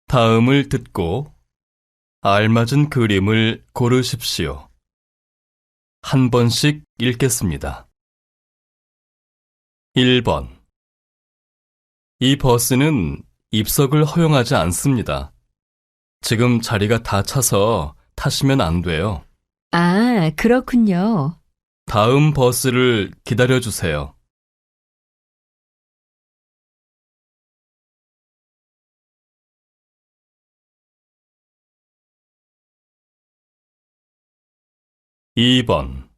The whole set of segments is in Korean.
다음을 듣고 알맞은 그림을 고르십시오. 한 번씩 읽겠습니다. 1번. 이 버스는 입석을 허용하지 않습니다. 지금 자리가 다 차서 타시면 안 돼요. 아, 그렇군요. 다음 버스를 기다려주세요. 2번.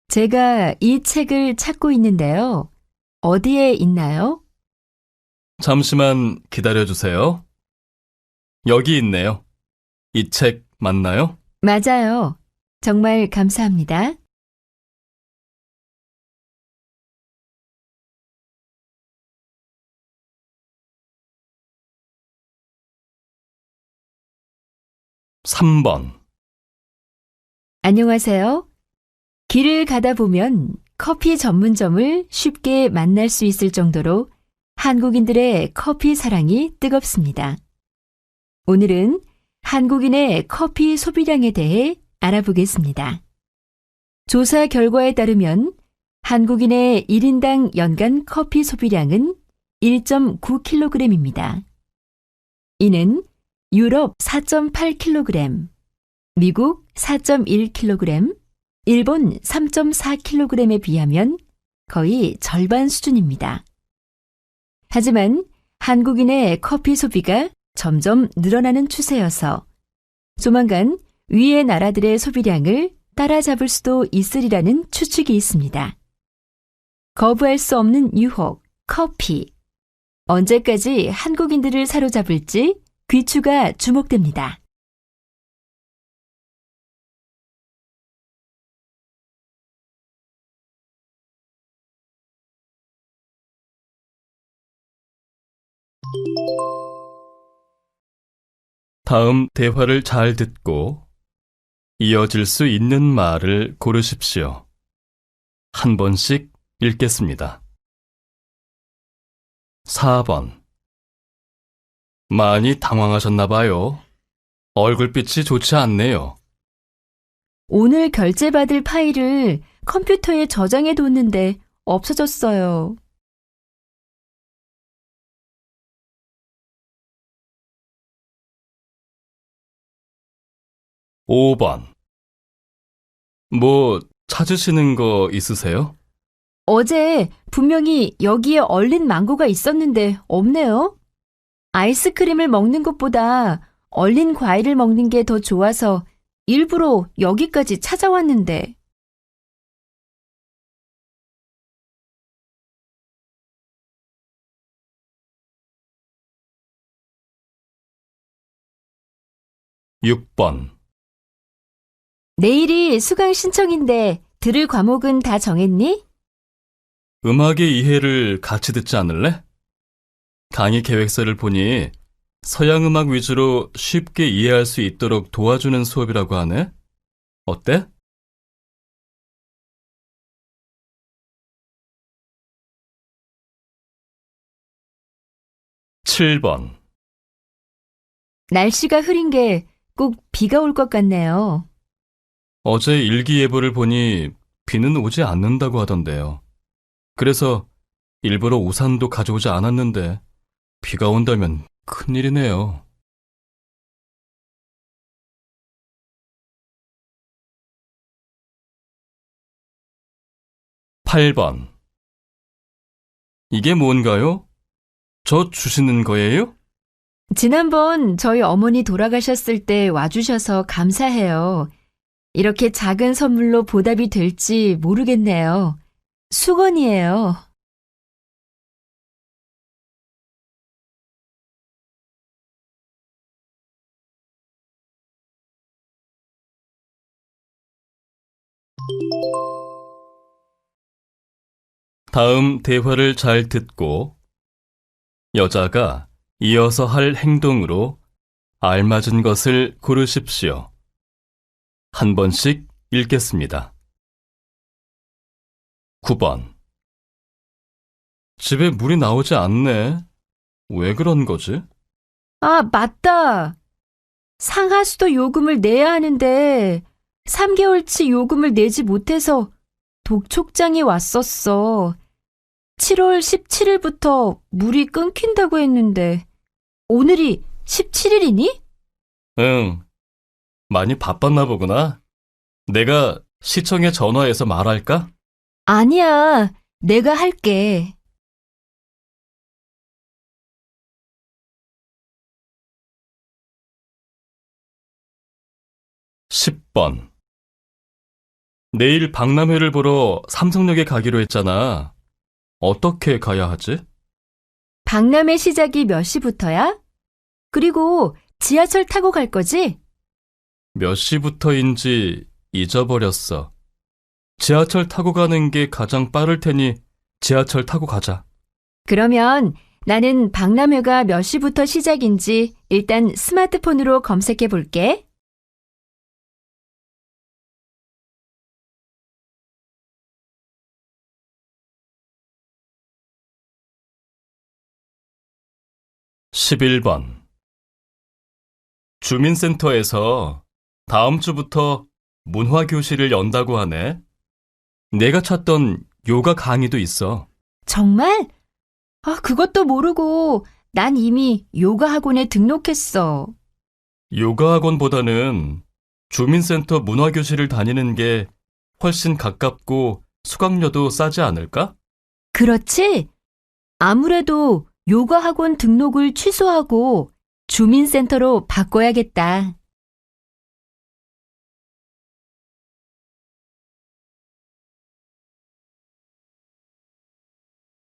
제가 이 책을 찾고 있는데요. 어디에 있나요? 잠시만 기다려주세요. 여기 있네요. 이 책 맞나요? 맞아요. 정말 감사합니다. 3번. 안녕하세요. 길을 가다 보면 커피 전문점을 쉽게 만날 수 있을 정도로 한국인들의 커피 사랑이 뜨겁습니다. 오늘은 한국인의 커피 소비량에 대해 알아보겠습니다. 조사 결과에 따르면 한국인의 1인당 연간 커피 소비량은 1.9kg입니다. 이는 유럽 4.8kg, 미국 4.1kg, 일본 3.4kg에 비하면 거의 절반 수준입니다. 하지만 한국인의 커피 소비가 점점 늘어나는 추세여서 조만간 위의 나라들의 소비량을 따라잡을 수도 있으리라는 추측이 있습니다. 거부할 수 없는 유혹, 커피. 언제까지 한국인들을 사로잡을지 귀추가 주목됩니다. 다음 대화를 잘 듣고 이어질 수 있는 말을 고르십시오. 한 번씩 읽겠습니다. 4번. 많이 당황하셨나 봐요. 얼굴빛이 좋지 않네요. 오늘 결제받을 파일을 컴퓨터에 저장해 뒀는데 없어졌어요. 5번. 뭐 찾으시는 거 있으세요? 어제 분명히 여기에 얼린 망고가 있었는데 없네요. 아이스크림을 먹는 것보다 얼린 과일을 먹는 게 더 좋아서 일부러 여기까지 찾아왔는데. 6번. 내일이 수강 신청인데 들을 과목은 다 정했니? 음악의 이해를 같이 듣지 않을래? 강의 계획서를 보니 서양 음악 위주로 쉽게 이해할 수 있도록 도와주는 수업이라고 하네. 어때? 7번. 날씨가 흐린 게 꼭 비가 올 것 같네요. 어제 일기예보를 보니 비는 오지 않는다고 하던데요. 그래서 일부러 우산도 가져오지 않았는데 비가 온다면 큰일이네요. 8번. 이게 뭔가요? 저 주시는 거예요? 지난번 저희 어머니 돌아가셨을 때 와주셔서 감사해요. 이렇게 작은 선물로 보답이 될지 모르겠네요. 수건이에요. '다음 대화를 잘 듣고 여자가 이어서 할 행동으로 알맞은 것을 고르십시오. 한 번씩 읽겠습니다. 9번. 집에 물이 나오지 않네. 왜 그런 거지? 아, 맞다. 상하수도 요금을 내야 하는데 3개월치 요금을 내지 못해서 독촉장이 왔었어. 7월 17일부터 물이 끊긴다고 했는데 오늘이 17일이니? 응, 많이 바빴나 보구나. 내가 시청에 전화해서 말할까? 아니야, 내가 할게. 10번. 내일 박람회를 보러 삼성역에 가기로 했잖아. 어떻게 가야 하지? 박람회 시작이 몇 시부터야? 그리고 지하철 타고 갈 거지? 몇 시부터인지 잊어버렸어. 지하철 타고 가는 게 가장 빠를 테니 지하철 타고 가자. 그러면 나는 박람회가 몇 시부터 시작인지 일단 스마트폰으로 검색해 볼게. 십일 번. 주민센터에서 다음 주부터 문화교실을 연다고 하네. 내가 찾던 요가 강의도 있어. 정말? 아, 그것도 모르고 난 이미 요가 학원에 등록했어. 요가 학원보다는 주민센터 문화교실을 다니는 게 훨씬 가깝고 수강료도 싸지 않을까? 그렇지? 아무래도 요가 학원 등록을 취소하고 주민센터로 바꿔야겠다.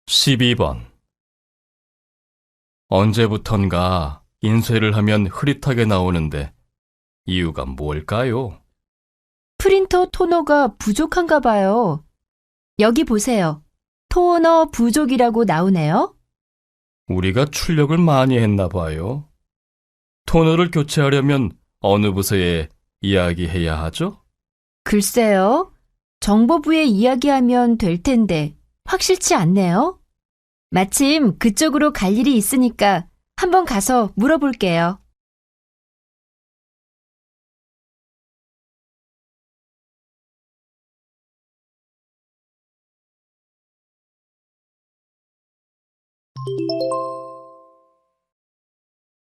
12번. 언제부턴가 인쇄를 하면 흐릿하게 나오는데 이유가 뭘까요? 프린터 토너가 부족한가 봐요. 여기 보세요. 토너 부족이라고 나오네요. 우리가 출력을 많이 했나 봐요. 토너를 교체하려면 어느 부서에 이야기해야 하죠? 글쎄요. 정보부에 이야기하면 될 텐데 확실치 않네요. 마침 그쪽으로 갈 일이 있으니까 한번 가서 물어볼게요.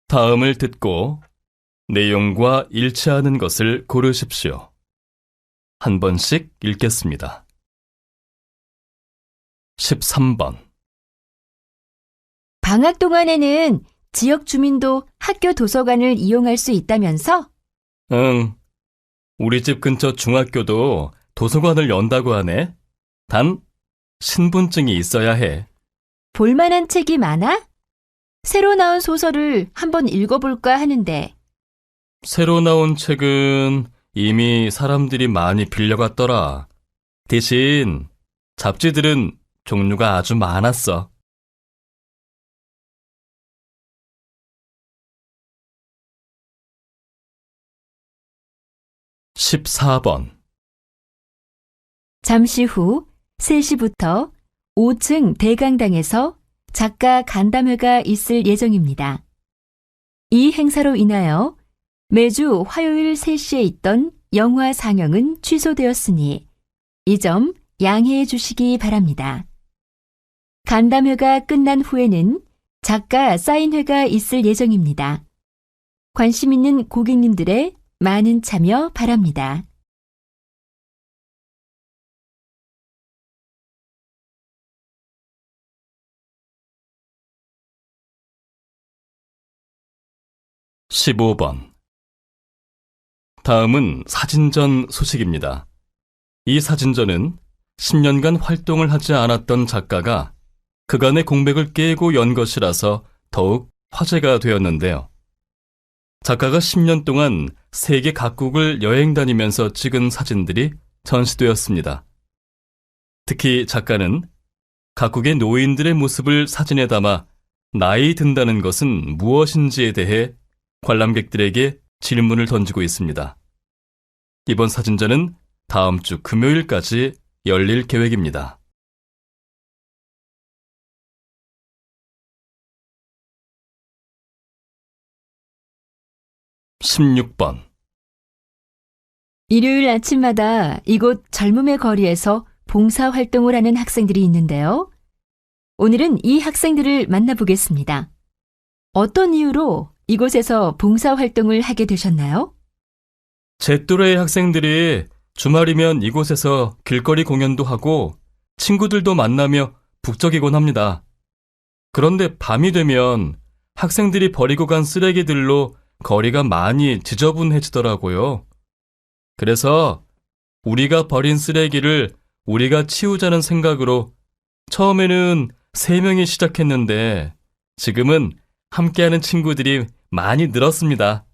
'다음을 듣고 내용과 일치하는 것을 고르십시오. 한 번씩 읽겠습니다. 13번. 방학 동안에는 지역 주민도 학교 도서관을 이용할 수 있다면서? 응, 우리 집 근처 중학교도 도서관을 연다고 하네. 단, 신분증이 있어야 해. 볼만한 책이 많아? 새로 나온 소설을 한번 읽어볼까 하는데. 새로 나온 책은 이미 사람들이 많이 빌려갔더라. 대신 잡지들은 종류가 아주 많았어. 14번. 잠시 후 3시부터 5층 대강당에서 작가 간담회가 있을 예정입니다. 이 행사로 인하여 매주 화요일 3시에 있던 영화 상영은 취소되었으니 이 점 양해해 주시기 바랍니다. 간담회가 끝난 후에는 작가 사인회가 있을 예정입니다. 관심 있는 고객님들의 많은 참여 바랍니다. (15번) 다음은 사진전 소식입니다. 이 사진전은 10년간 활동을 하지 않았던 작가가 그간의 공백을 깨고 연 것이라서 더욱 화제가 되었는데요. 작가가 10년 동안 세계 각국을 여행 다니면서 찍은 사진들이 전시되었습니다. 특히 작가는 각국의 노인들의 모습을 사진에 담아 나이 든다는 것은 무엇인지에 대해 관람객들에게 질문을 던지고 있습니다. 이번 사진전은 다음 주 금요일까지 열릴 계획입니다. 16번. 일요일 아침마다 이곳 젊음의 거리에서 봉사활동을 하는 학생들이 있는데요. 오늘은 이 학생들을 만나보겠습니다. 어떤 이유로 이곳에서 봉사활동을 하게 되셨나요? 제 또래의 학생들이 주말이면 이곳에서 길거리 공연도 하고 친구들도 만나며 북적이곤 합니다. 그런데 밤이 되면 학생들이 버리고 간 쓰레기들로 거리가 많이 지저분해지더라고요. 그래서 우리가 버린 쓰레기를 우리가 치우자는 생각으로 처음에는 3명이 시작했는데 지금은 함께하는 친구들이 많이 늘었습니다.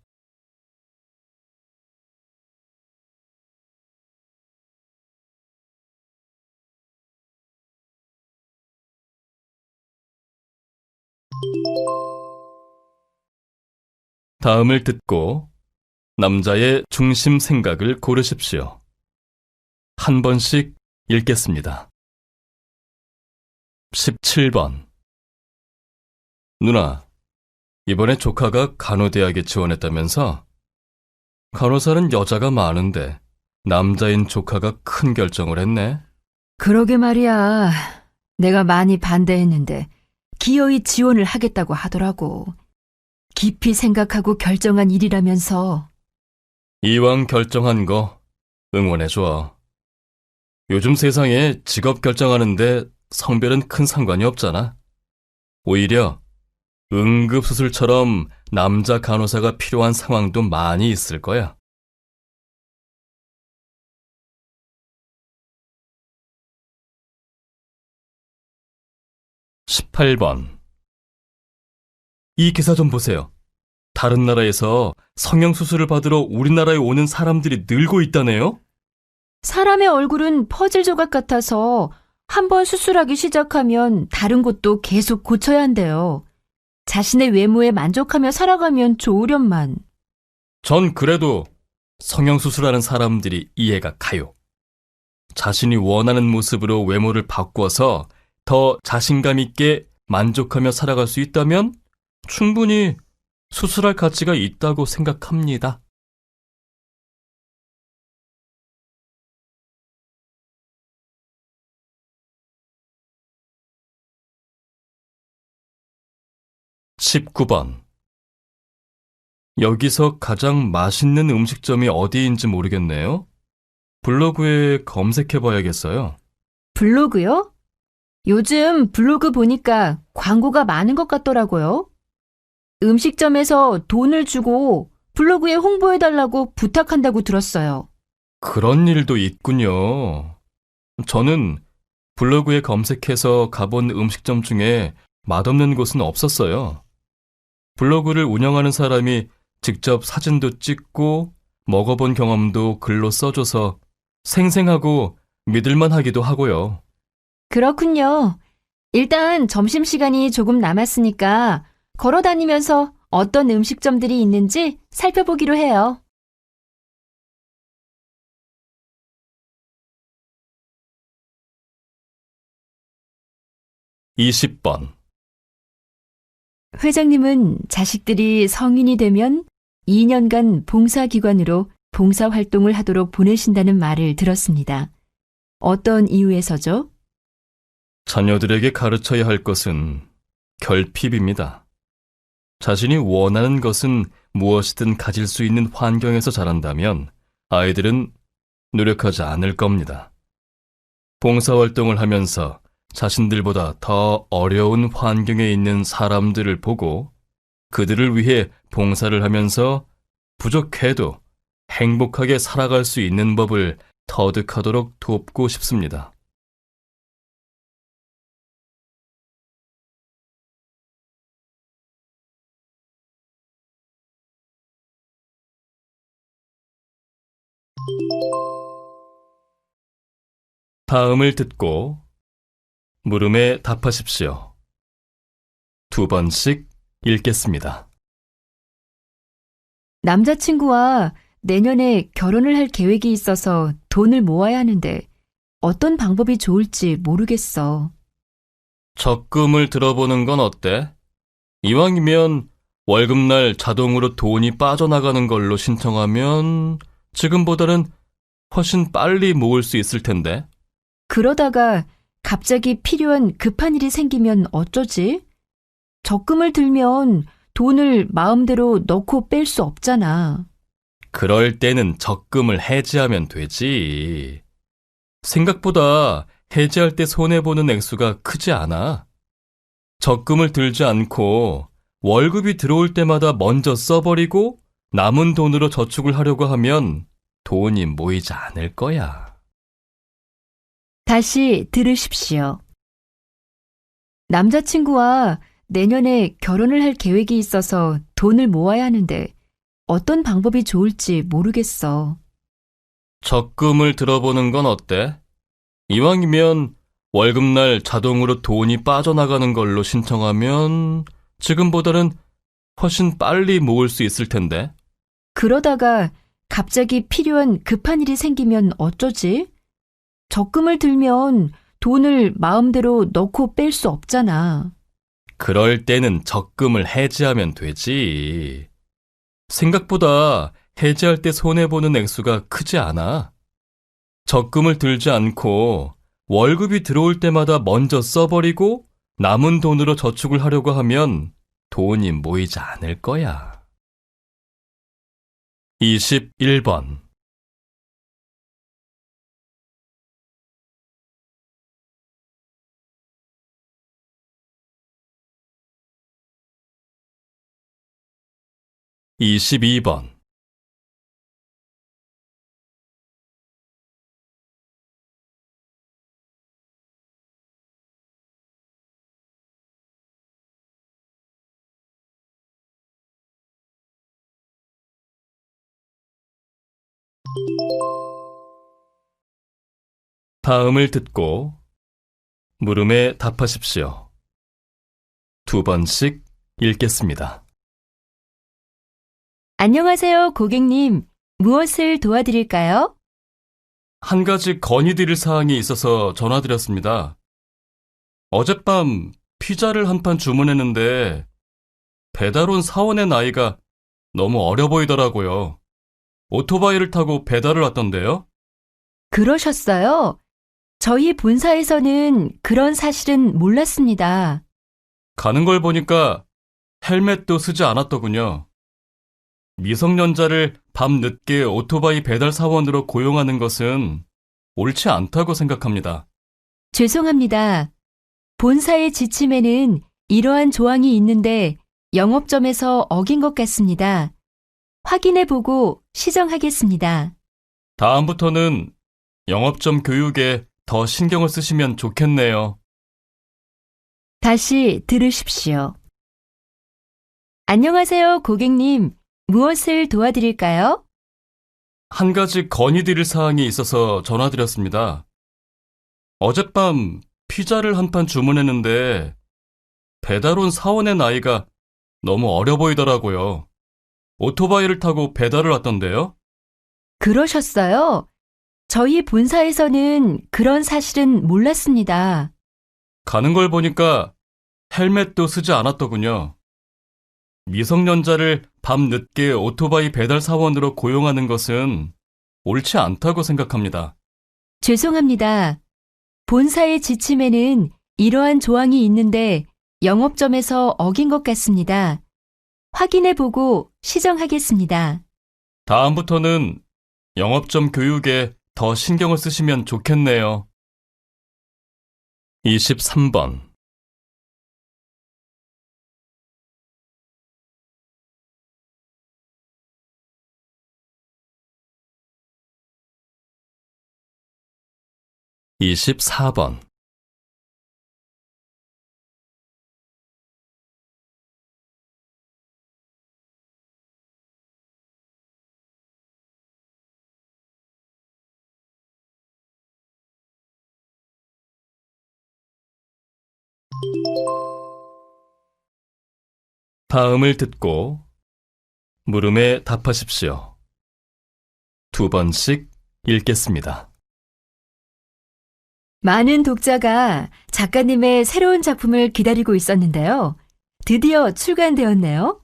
다음을 듣고 남자의 중심 생각을 고르십시오. 한 번씩 읽겠습니다. 17번. 누나, 이번에 조카가 간호대학에 지원했다면서? 간호사는 여자가 많은데 남자인 조카가 큰 결정을 했네. 그러게 말이야. 내가 많이 반대했는데 기어이 지원을 하겠다고 하더라고. 깊이 생각하고 결정한 일이라면서. 이왕 결정한 거 응원해줘. 요즘 세상에 직업 결정하는데 성별은 큰 상관이 없잖아. 오히려 응급수술처럼 남자 간호사가 필요한 상황도 많이 있을 거야. 18번. 이 기사 좀 보세요. 다른 나라에서 성형수술을 받으러 우리나라에 오는 사람들이 늘고 있다네요? 사람의 얼굴은 퍼즐 조각 같아서 한 번 수술하기 시작하면 다른 곳도 계속 고쳐야 한대요. 자신의 외모에 만족하며 살아가면 좋으련만. 전 그래도 성형수술하는 사람들이 이해가 가요. 자신이 원하는 모습으로 외모를 바꿔서 더 자신감 있게 만족하며 살아갈 수 있다면 충분히 수술할 가치가 있다고 생각합니다. (19번) 여기서 가장 맛있는 음식점이 어디인지 모르겠네요. 블로그에 검색해봐야겠어요. 블로그요? 요즘 블로그 보니까 광고가 많은 것 같더라고요. 음식점에서 돈을 주고 블로그에 홍보해달라고 부탁한다고 들었어요. 그런 일도 있군요. 저는 블로그에 검색해서 가본 음식점 중에 맛없는 곳은 없었어요. 블로그를 운영하는 사람이 직접 사진도 찍고 먹어본 경험도 글로 써줘서 생생하고 믿을만하기도 하고요. 그렇군요. 일단 점심시간이 조금 남았으니까 걸어 다니면서 어떤 음식점들이 있는지 살펴보기로 해요. 20번. 회장님은 자식들이 성인이 되면 2년간 봉사기관으로 봉사활동을 하도록 보내신다는 말을 들었습니다. 어떤 이유에서죠? 자녀들에게 가르쳐야 할 것은 결핍입니다. 자신이 원하는 것은 무엇이든 가질 수 있는 환경에서 자란다면 아이들은 노력하지 않을 겁니다. 봉사활동을 하면서 자신들보다 더 어려운 환경에 있는 사람들을 보고 그들을 위해 봉사를 하면서 부족해도 행복하게 살아갈 수 있는 법을 터득하도록 돕고 싶습니다. 다음을 듣고 물음에 답하십시오. 2번씩 읽겠습니다. 남자친구와 내년에 결혼을 할 계획이 있어서 돈을 모아야 하는데 어떤 방법이 좋을지 모르겠어. 적금을 들어보는 건 어때? 이왕이면 월급날 자동으로 돈이 빠져나가는 걸로 신청하면 지금보다는 훨씬 빨리 모을 수 있을 텐데. 그러다가 갑자기 필요한 급한 일이 생기면 어쩌지? 적금을 들면 돈을 마음대로 넣고 뺄 수 없잖아. 그럴 때는 적금을 해지하면 되지. 생각보다 해지할 때 손해보는 액수가 크지 않아. 적금을 들지 않고 월급이 들어올 때마다 먼저 써버리고 남은 돈으로 저축을 하려고 하면 돈이 모이지 않을 거야. 다시 들으십시오. 남자친구와 내년에 결혼을 할 계획이 있어서 돈을 모아야 하는데 어떤 방법이 좋을지 모르겠어. 적금을 들어보는 건 어때? 이왕이면 월급날 자동으로 돈이 빠져나가는 걸로 신청하면 지금보다는 훨씬 빨리 모을 수 있을 텐데. 그러다가 갑자기 필요한 급한 일이 생기면 어쩌지? 적금을 들면 돈을 마음대로 넣고 뺄 수 없잖아. 그럴 때는 적금을 해지하면 되지. 생각보다 해지할 때 손해보는 액수가 크지 않아. 적금을 들지 않고 월급이 들어올 때마다 먼저 써버리고 남은 돈으로 저축을 하려고 하면 돈이 모이지 않을 거야. 21번. (22번) 다음을 듣고 물음에 답하십시오. 2번씩 읽겠습니다. 안녕하세요, 고객님. 무엇을 도와드릴까요? 한 가지 건의드릴 사항이 있어서 전화드렸습니다. 어젯밤 피자를 한 판 주문했는데 배달 온 사원의 나이가 너무 어려 보이더라고요. 오토바이를 타고 배달을 왔던데요? 그러셨어요? 저희 본사에서는 그런 사실은 몰랐습니다. 가는 걸 보니까 헬멧도 쓰지 않았더군요. 미성년자를 밤 늦게 오토바이 배달 사원으로 고용하는 것은 옳지 않다고 생각합니다. 죄송합니다. 본사의 지침에는 이러한 조항이 있는데 영업점에서 어긴 것 같습니다. 확인해보고 시정하겠습니다. 다음부터는 영업점 교육에 더 신경을 쓰시면 좋겠네요. 다시 들으십시오. 안녕하세요, 고객님. 무엇을 도와드릴까요? 한 가지 건의드릴 사항이 있어서 전화드렸습니다. 어젯밤 피자를 한 판 주문했는데 배달 온 사원의 나이가 너무 어려 보이더라고요. 오토바이를 타고 배달을 왔던데요? 그러셨어요? 저희 본사에서는 그런 사실은 몰랐습니다. 가는 걸 보니까 헬멧도 쓰지 않았더군요. 미성년자를 밤 늦게 오토바이 배달 사원으로 고용하는 것은 옳지 않다고 생각합니다. 죄송합니다. 본사의 지침에는 이러한 조항이 있는데 영업점에서 어긴 것 같습니다. 확인해보고 시정하겠습니다. 다음부터는 영업점 교육에 더 신경을 쓰시면 좋겠네요. 23번. (24번) 다음을 듣고 물음에 답하십시오. 2번씩 읽겠습니다. 많은 독자가 작가님의 새로운 작품을 기다리고 있었는데요. 드디어 출간되었네요.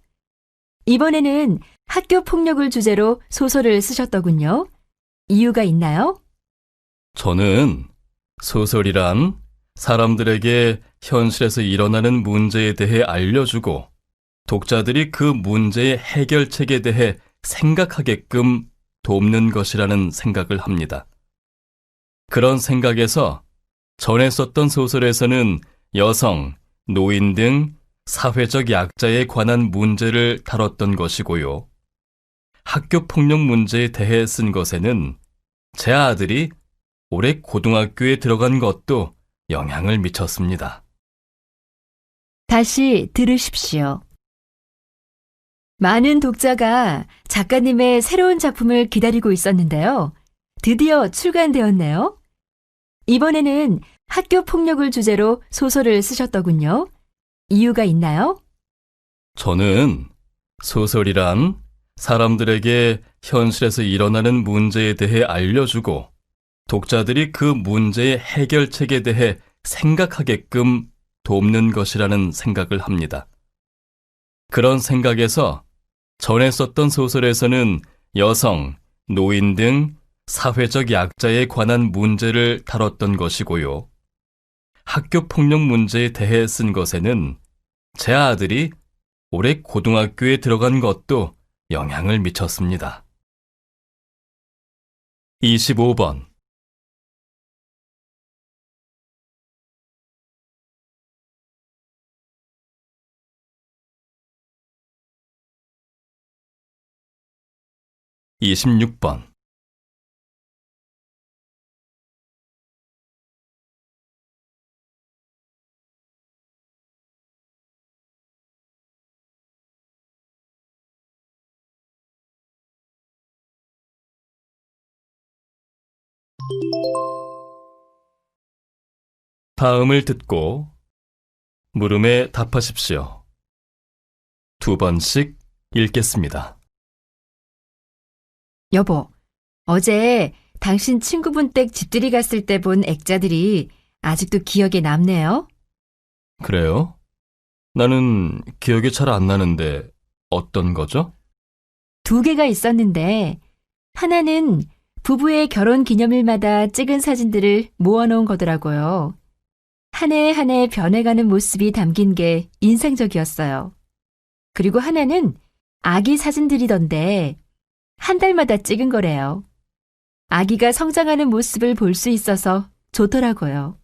이번에는 학교 폭력을 주제로 소설을 쓰셨더군요. 이유가 있나요? 저는 소설이란 사람들에게 현실에서 일어나는 문제에 대해 알려주고 독자들이 그 문제의 해결책에 대해 생각하게끔 돕는 것이라는 생각을 합니다. 그런 생각에서 전에 썼던 소설에서는 여성, 노인 등 사회적 약자에 관한 문제를 다뤘던 것이고요. 학교 폭력 문제에 대해 쓴 것에는 제 아들이 올해 고등학교에 들어간 것도 영향을 미쳤습니다. 다시 들으십시오. 많은 독자가 작가님의 새로운 작품을 기다리고 있었는데요. 드디어 출간되었네요. 이번에는 학교 폭력을 주제로 소설을 쓰셨더군요. 이유가 있나요? 저는 소설이란 사람들에게 현실에서 일어나는 문제에 대해 알려주고 독자들이 그 문제의 해결책에 대해 생각하게끔 돕는 것이라는 생각을 합니다. 그런 생각에서 전에 썼던 소설에서는 여성, 노인 등 사회적 약자에 관한 문제를 다뤘던 것이고요. 학교 폭력 문제에 대해 쓴 것에는 제 아들이 올해 고등학교에 들어간 것도 영향을 미쳤습니다. 25번. (26번) 다음을 듣고 물음에 답하십시오. 2번씩 읽겠습니다. 여보, 어제 당신 친구분 댁 집들이 갔을 때 본 액자들이 아직도 기억에 남네요. 그래요? 나는 기억이 잘 안 나는데 어떤 거죠? 2개가 있었는데 하나는 부부의 결혼 기념일마다 찍은 사진들을 모아놓은 거더라고요. 한 해 한 해 변해가는 모습이 담긴 게 인상적이었어요. 그리고 하나는 아기 사진들이던데 한 달마다 찍은 거래요. 아기가 성장하는 모습을 볼 수 있어서 좋더라고요.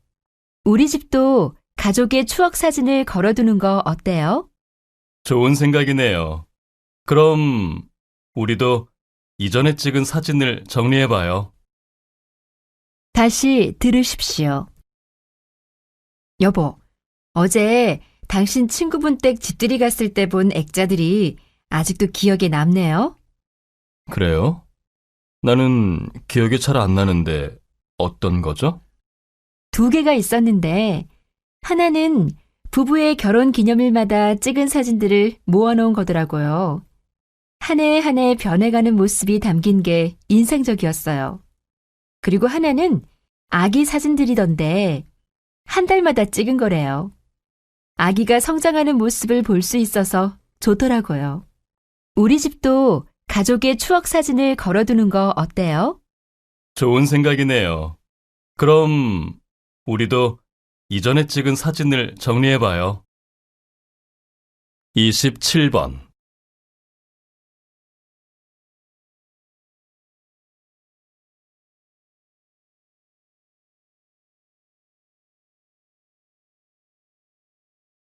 우리 집도 가족의 추억 사진을 걸어두는 거 어때요? 좋은 생각이네요. 그럼 우리도 이전에 찍은 사진을 정리해봐요. 다시 들으십시오. 여보, 어제 당신 친구분 댁 집들이 갔을 때 본 액자들이 아직도 기억에 남네요. 그래요? 나는 기억이 잘 안 나는데 어떤 거죠? 2개가 있었는데 하나는 부부의 결혼 기념일마다 찍은 사진들을 모아놓은 거더라고요. 한 해 한 해 변해가는 모습이 담긴 게 인상적이었어요. 그리고 하나는 아기 사진들이던데 한 달마다 찍은 거래요. 아기가 성장하는 모습을 볼 수 있어서 좋더라고요. 우리 집도 가족의 추억 사진을 걸어두는 거 어때요? 좋은 생각이네요. 그럼 우리도 이전에 찍은 사진을 정리해봐요. 27번.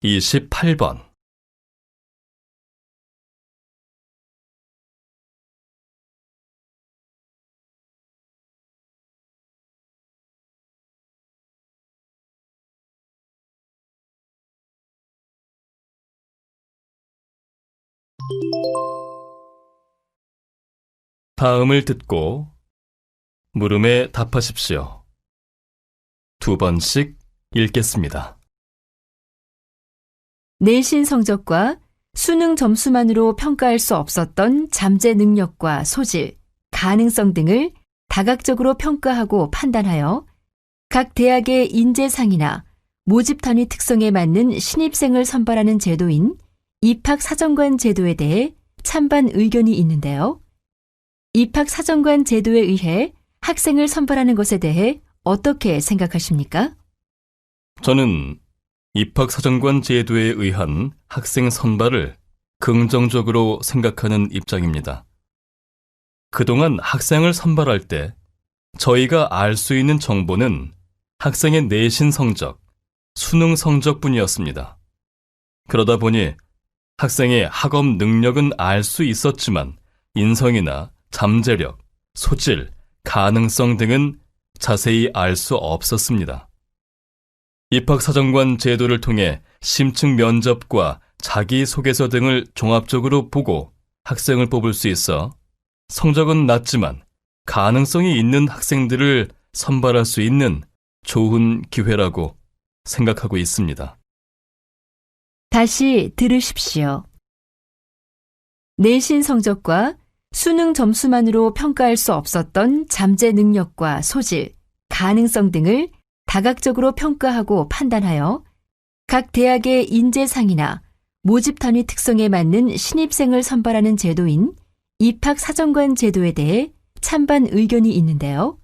(28번) 다음을 듣고 물음에 답하십시오. 2번씩 읽겠습니다. 내신 성적과 수능 점수만으로 평가할 수 없었던 잠재 능력과 소질, 가능성 등을 다각적으로 평가하고 판단하여 각 대학의 인재상이나 모집 단위 특성에 맞는 신입생을 선발하는 제도인 입학사정관 제도에 대해 찬반 의견이 있는데요. 입학사정관 제도에 의해 학생을 선발하는 것에 대해 어떻게 생각하십니까? 저는 입학사정관 제도에 의한 학생 선발을 긍정적으로 생각하는 입장입니다. 그동안 학생을 선발할 때 저희가 알 수 있는 정보는 학생의 내신 성적, 수능 성적뿐이었습니다. 그러다 보니 학생의 학업 능력은 알 수 있었지만 인성이나 잠재력, 소질, 가능성 등은 자세히 알 수 없었습니다. 입학사정관 제도를 통해 심층 면접과 자기소개서 등을 종합적으로 보고 학생을 뽑을 수 있어 성적은 낮지만 가능성이 있는 학생들을 선발할 수 있는 좋은 기회라고 생각하고 있습니다. 다시 들으십시오. 내신 성적과 수능 점수만으로 평가할 수 없었던 잠재 능력과 소질, 가능성 등을 다각적으로 평가하고 판단하여 각 대학의 인재상이나 모집 단위 특성에 맞는 신입생을 선발하는 제도인 입학사정관 제도에 대해 찬반 의견이 있는데요.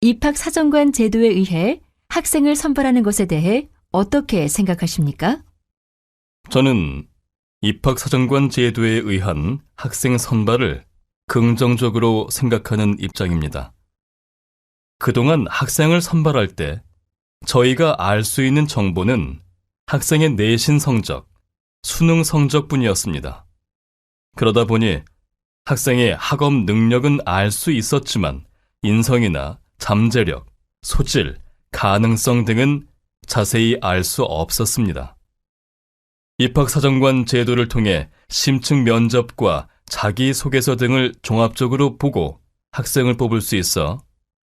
입학사정관 제도에 의해 학생을 선발하는 것에 대해 어떻게 생각하십니까? 저는 입학사정관 제도에 의한 학생 선발을 긍정적으로 생각하는 입장입니다. 그동안 학생을 선발할 때 저희가 알 수 있는 정보는 학생의 내신 성적, 수능 성적뿐이었습니다. 그러다 보니 학생의 학업 능력은 알 수 있었지만 인성이나 잠재력, 소질, 가능성 등은 자세히 알 수 없었습니다. 입학사정관 제도를 통해 심층 면접과 자기소개서 등을 종합적으로 보고 학생을 뽑을 수 있어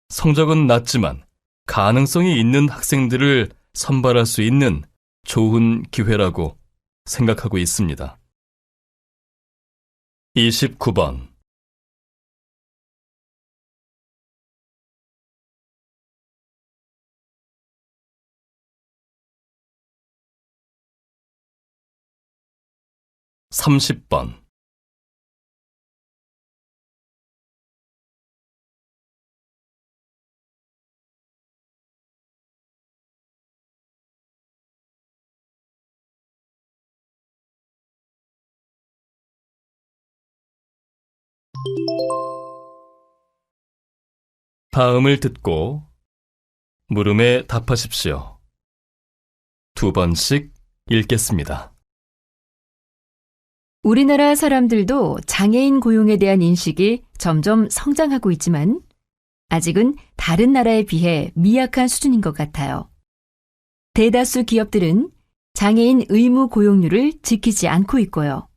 성적은 낮지만 가능성이 있는 학생들을 선발할 수 있는 좋은 기회라고 생각하고 있습니다. 29번. (30번) 다음을 듣고 물음에 답하십시오. 2번씩 읽겠습니다. 우리나라 사람들도 장애인 고용에 대한 인식이 점점 성장하고 있지만 아직은 다른 나라에 비해 미약한 수준인 것 같아요. 대다수 기업들은 장애인 의무 고용률을 지키지 않고 있고요.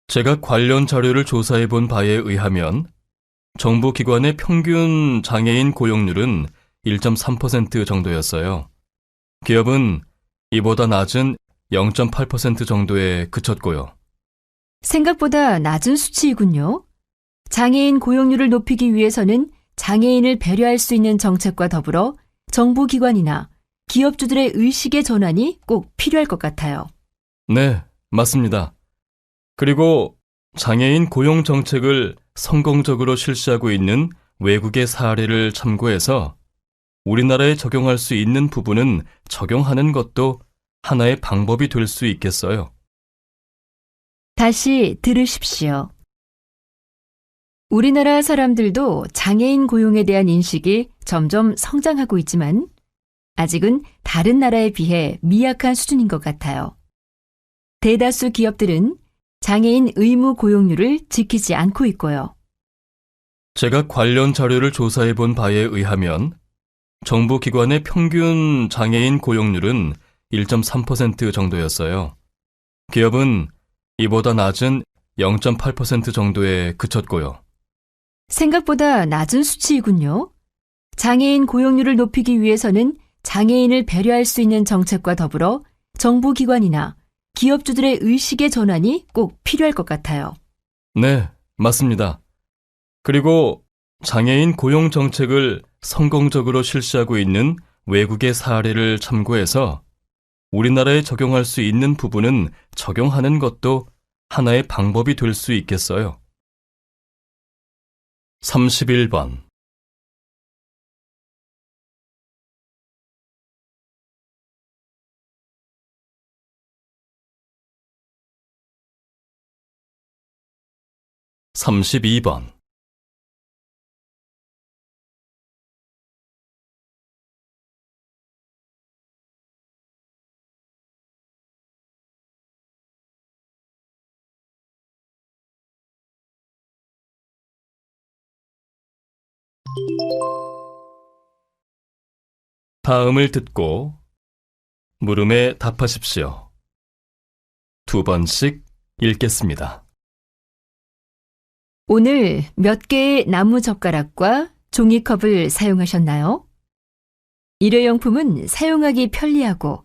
제가 관련 자료를 조사해 본 바에 의하면 정부 기관의 평균 장애인 고용률은 1.3% 정도였어요. 기업은 이보다 낮은 0.8% 정도에 그쳤고요. 생각보다 낮은 수치이군요. 장애인 고용률을 높이기 위해서는 장애인을 배려할 수 있는 정책과 더불어 정부 기관이나 기업주들의 의식의 전환이 꼭 필요할 것 같아요. 네, 맞습니다. 그리고 장애인 고용 정책을 성공적으로 실시하고 있는 외국의 사례를 참고해서 우리나라에 적용할 수 있는 부분은 적용하는 것도 하나의 방법이 될 수 있겠어요. 다시 들으십시오. 우리나라 사람들도 장애인 고용에 대한 인식이 점점 성장하고 있지만 아직은 다른 나라에 비해 미약한 수준인 것 같아요. 대다수 기업들은 장애인 의무 고용률을 지키지 않고 있고요. 제가 관련 자료를 조사해 본 바에 의하면 정부 기관의 평균 장애인 고용률은 1.3% 정도였어요. 기업은 이보다 낮은 0.8% 정도에 그쳤고요. 생각보다 낮은 수치이군요. 장애인 고용률을 높이기 위해서는 장애인을 배려할 수 있는 정책과 더불어 정부 기관이나 기업주들의 의식의 전환이 꼭 필요할 것 같아요. 네, 맞습니다. 그리고 장애인 고용 정책을 성공적으로 실시하고 있는 외국의 사례를 참고해서 우리나라에 적용할 수 있는 부분은 적용하는 것도 하나의 방법이 될 수 있겠어요. 31번 32번 '다음을 듣고 물음에 답하십시오. 2번씩 읽겠습니다. 오늘 몇 개의 나무 젓가락과 종이컵을 사용하셨나요? 일회용품은 사용하기 편리하고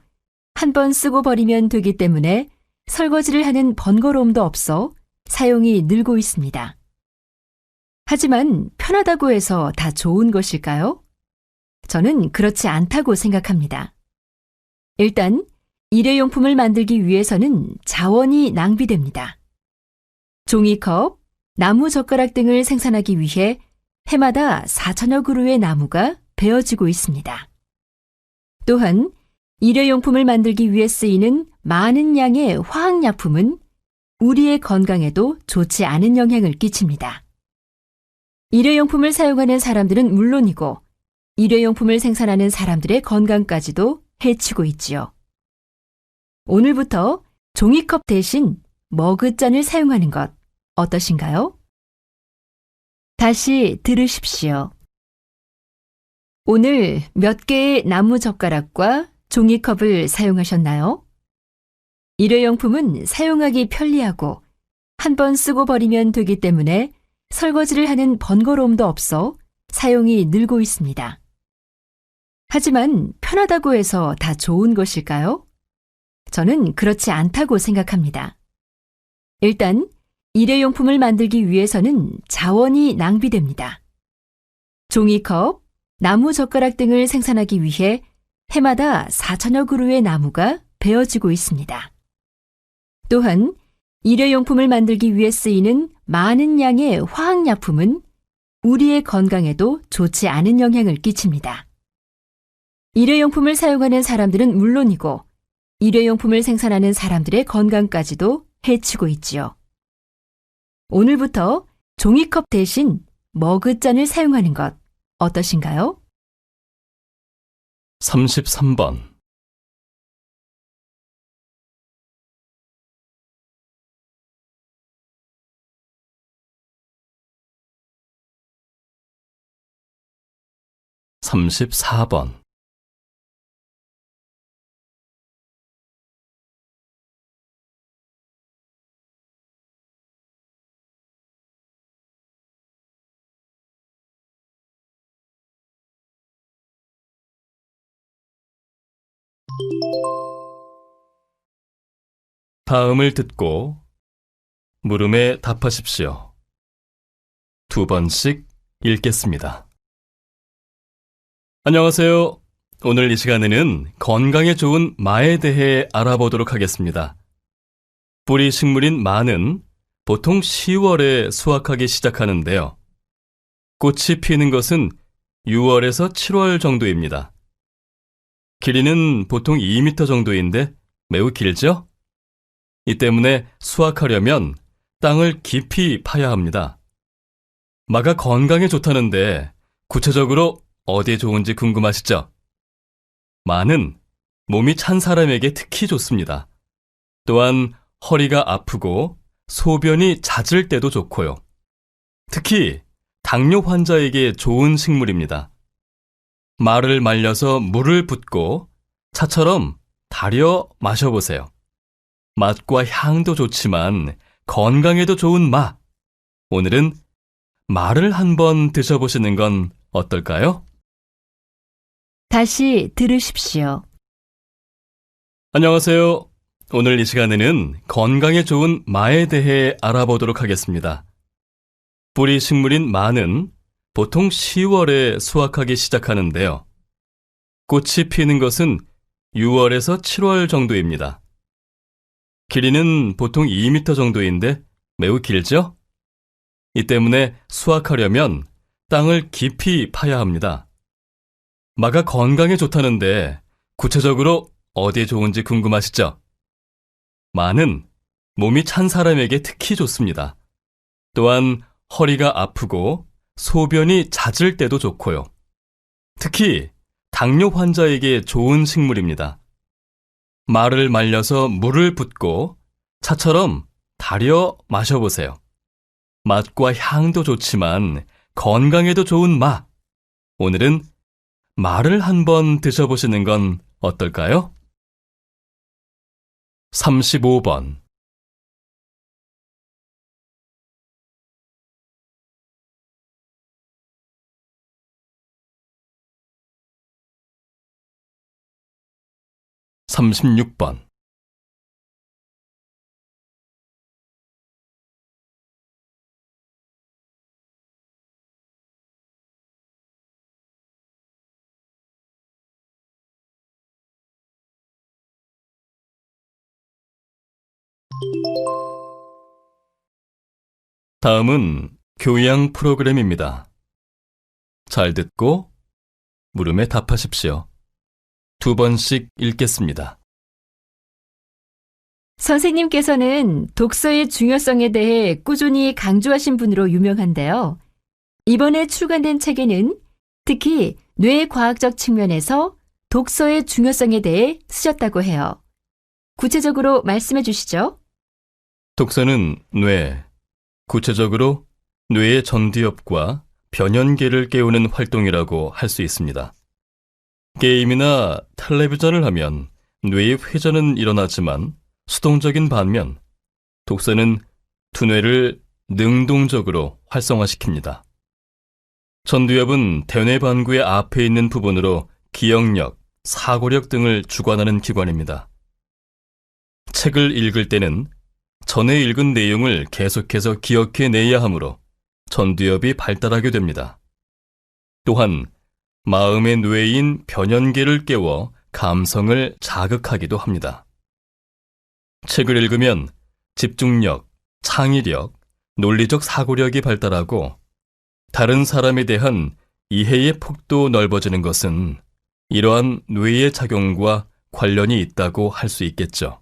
한 번 쓰고 버리면 되기 때문에 설거지를 하는 번거로움도 없어 사용이 늘고 있습니다. 하지만 편하다고 해서 다 좋은 것일까요? 저는 그렇지 않다고 생각합니다. 일단 일회용품을 만들기 위해서는 자원이 낭비됩니다. 종이컵, 나무 젓가락 등을 생산하기 위해 해마다 4천여 그루의 나무가 베어지고 있습니다. 또한 일회용품을 만들기 위해 쓰이는 많은 양의 화학약품은 우리의 건강에도 좋지 않은 영향을 끼칩니다. 일회용품을 사용하는 사람들은 물론이고 일회용품을 생산하는 사람들의 건강까지도 해치고 있지요. 오늘부터 종이컵 대신 머그잔을 사용하는 것 어떠신가요? 다시 들으십시오. 오늘 몇 개의 나무 젓가락과 종이컵을 사용하셨나요? 일회용품은 사용하기 편리하고 한 번 쓰고 버리면 되기 때문에 설거지를 하는 번거로움도 없어 사용이 늘고 있습니다. 하지만 편하다고 해서 다 좋은 것일까요? 저는 그렇지 않다고 생각합니다. 일단 일회용품을 만들기 위해서는 자원이 낭비됩니다. 종이컵, 나무 젓가락 등을 생산하기 위해 해마다 4천여 그루의 나무가 베어지고 있습니다. 또한 일회용품을 만들기 위해 쓰이는 많은 양의 화학약품은 우리의 건강에도 좋지 않은 영향을 끼칩니다. 일회용품을 사용하는 사람들은 물론이고 일회용품을 생산하는 사람들의 건강까지도 해치고 있지요. 오늘부터 종이컵 대신 머그잔을 사용하는 것 어떠신가요? 33번 34번 '다음을 듣고 물음에 답하십시오. 2번씩 읽겠습니다. 안녕하세요. 오늘 이 시간에는 건강에 좋은 마에 대해 알아보도록 하겠습니다. 뿌리 식물인 마는 보통 10월에 수확하기 시작하는데요. 꽃이 피는 것은 6월에서 7월 정도입니다. 길이는 보통 2m 정도인데 매우 길죠? 이 때문에 수확하려면 땅을 깊이 파야 합니다. 마가 건강에 좋다는데 구체적으로 어디에 좋은지 궁금하시죠? 마는 몸이 찬 사람에게 특히 좋습니다. 또한 허리가 아프고 소변이 잦을 때도 좋고요. 특히 당뇨 환자에게 좋은 식물입니다. 마를 말려서 물을 붓고 차처럼 달여 마셔보세요. 맛과 향도 좋지만 건강에도 좋은 마. 오늘은 마를 한번 드셔보시는 건 어떨까요? 다시 들으십시오. 안녕하세요. 오늘 이 시간에는 건강에 좋은 마에 대해 알아보도록 하겠습니다. 뿌리 식물인 마는 보통 10월에 수확하기 시작하는데요. 꽃이 피는 것은 6월에서 7월 정도입니다. 길이는 보통 2m 정도인데 매우 길죠? 이 때문에 수확하려면 땅을 깊이 파야 합니다. 마가 건강에 좋다는데 구체적으로 어디에 좋은지 궁금하시죠? 마는 몸이 찬 사람에게 특히 좋습니다. 또한 허리가 아프고 소변이 잦을 때도 좋고요. 특히 당뇨 환자에게 좋은 식물입니다. 마를 말려서 물을 붓고 차처럼 달여 마셔보세요. 맛과 향도 좋지만 건강에도 좋은 마. 오늘은 마를 한번 드셔보시는 건 어떨까요? 35번. 삼십육 번. '다음은 교양 프로그램입니다. 잘 듣고 물음에 답하십시오. 2번씩 읽겠습니다. 선생님께서는 독서의 중요성에 대해 꾸준히 강조하신 분으로 유명한데요. 이번에 출간된 책에는 특히 뇌과학적 측면에서 독서의 중요성에 대해 쓰셨다고 해요. 구체적으로 말씀해 주시죠. 독서는 뇌, 구체적으로 뇌의 전두엽과 변연계를 깨우는 활동이라고 할 수 있습니다. 게임이나 텔레비전을 하면 뇌의 회전은 일어나지만 수동적인 반면 독서는 두뇌를 능동적으로 활성화시킵니다. 전두엽은 대뇌 반구의 앞에 있는 부분으로 기억력, 사고력 등을 주관하는 기관입니다. 책을 읽을 때는 전에 읽은 내용을 계속해서 기억해내야 하므로 전두엽이 발달하게 됩니다. 또한 마음의 뇌인 변연계를 깨워 감성을 자극하기도 합니다. 책을 읽으면 집중력, 창의력, 논리적 사고력이 발달하고 다른 사람에 대한 이해의 폭도 넓어지는 것은 이러한 뇌의 작용과 관련이 있다고 할 수 있겠죠.